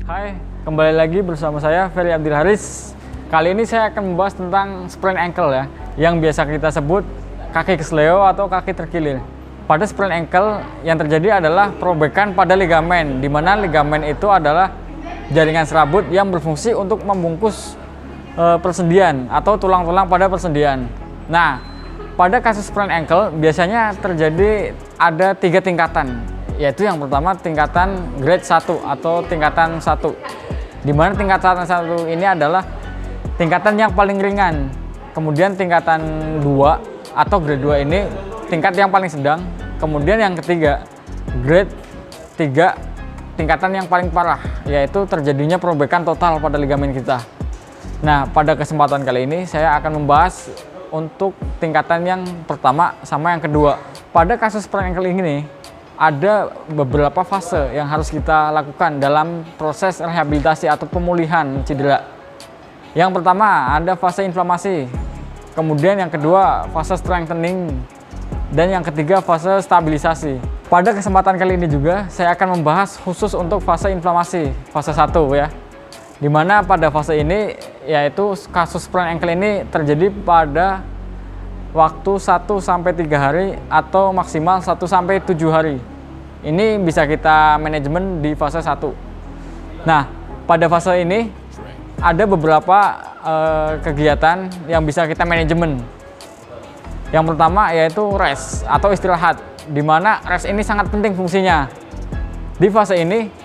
Hai, kembali lagi bersama saya Ferry Abdul Haris. Kali ini saya akan membahas tentang sprain ankle ya, yang biasa kita sebut kaki kesleo atau kaki terkilir. Pada sprain ankle yang terjadi adalah perobekan pada ligamen, di mana ligamen itu adalah jaringan serabut yang berfungsi untuk membungkus persendian atau tulang-tulang pada persendian. Nah, pada kasus sprain ankle biasanya terjadi ada 3 tingkatan, yaitu yang pertama tingkatan grade 1 atau tingkatan 1, di mana tingkatan 1 ini adalah tingkatan yang paling ringan. Kemudian tingkatan 2 atau grade 2 ini tingkat yang paling sedang. Kemudian yang ketiga, grade 3, tingkatan yang paling parah, yaitu terjadinya perobekan total pada ligamen kita. Nah, pada kesempatan kali ini saya akan membahas untuk tingkatan yang pertama sama yang kedua. Pada kasus sprain ankle ini ada beberapa fase yang harus kita lakukan dalam proses rehabilitasi atau pemulihan cedera. Yang pertama ada fase inflamasi, kemudian yang kedua fase strengthening, dan yang ketiga fase stabilisasi. Pada kesempatan kali ini juga saya akan membahas khusus untuk fase inflamasi, fase 1 ya. Dimana pada fase ini yaitu kasus sprain ankle ini terjadi pada waktu 1-3 hari atau maksimal 1-7 hari. Ini bisa kita manajemen di fase 1. Nah, pada fase ini ada beberapa kegiatan yang bisa kita manajemen. Yang pertama yaitu rest atau istirahat, di mana rest ini sangat penting fungsinya. Di fase ini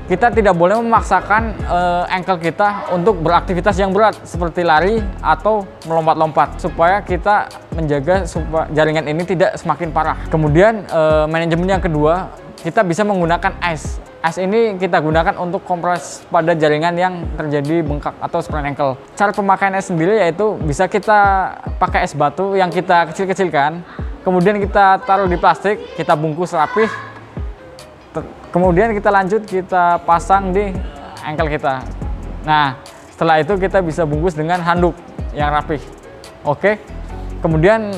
kita tidak boleh memaksakan ankle kita untuk beraktivitas yang berat seperti lari atau melompat-lompat, supaya kita menjaga supaya jaringan ini tidak semakin parah. Kemudian manajemen yang kedua, kita bisa menggunakan ice. Ice ini kita gunakan untuk kompres pada jaringan yang terjadi bengkak atau sprain ankle. Cara pemakaian ice sendiri yaitu bisa kita pakai es batu yang kita kecil-kecilkan, kemudian kita taruh di plastik, kita bungkus rapih. Kemudian kita lanjut, kita pasang di ankle kita. Nah, setelah itu kita bisa bungkus dengan handuk yang rapih. Oke. Kemudian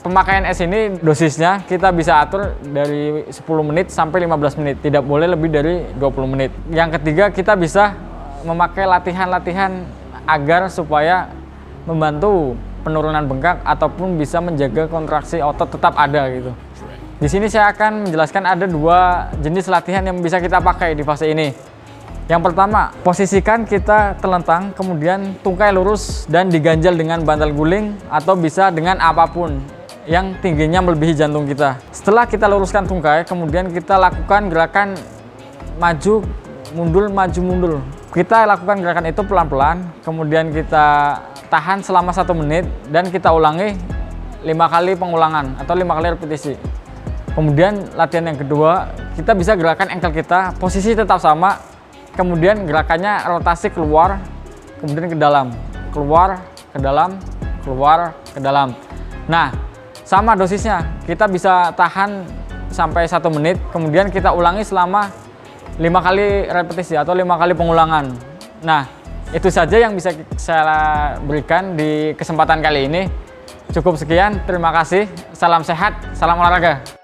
pemakaian es ini dosisnya kita bisa atur dari 10 menit sampai 15 menit. Tidak boleh lebih dari 20 menit. Yang ketiga, kita bisa memakai latihan-latihan agar supaya membantu penurunan bengkak ataupun bisa menjaga kontraksi otot tetap ada gitu. Di sini saya akan menjelaskan ada 2 jenis latihan yang bisa kita pakai di fase ini. Yang pertama, posisikan kita telentang, kemudian tungkai lurus dan diganjal dengan bantal guling atau bisa dengan apapun yang tingginya melebihi jantung kita. Setelah kita luruskan tungkai, kemudian kita lakukan gerakan maju mundur. Kita lakukan gerakan itu pelan-pelan, kemudian kita tahan selama 1 menit dan kita ulangi 5 kali pengulangan atau 5 kali repetisi. Kemudian latihan yang kedua, kita bisa gerakan ankle kita, posisi tetap sama, kemudian gerakannya rotasi keluar, kemudian ke dalam, keluar, ke dalam, keluar, ke dalam. Nah, sama dosisnya, kita bisa tahan sampai 1 menit, kemudian kita ulangi selama 5 kali repetisi atau 5 kali pengulangan. Nah, itu saja yang bisa saya berikan di kesempatan kali ini. Cukup sekian, terima kasih, salam sehat, salam olahraga.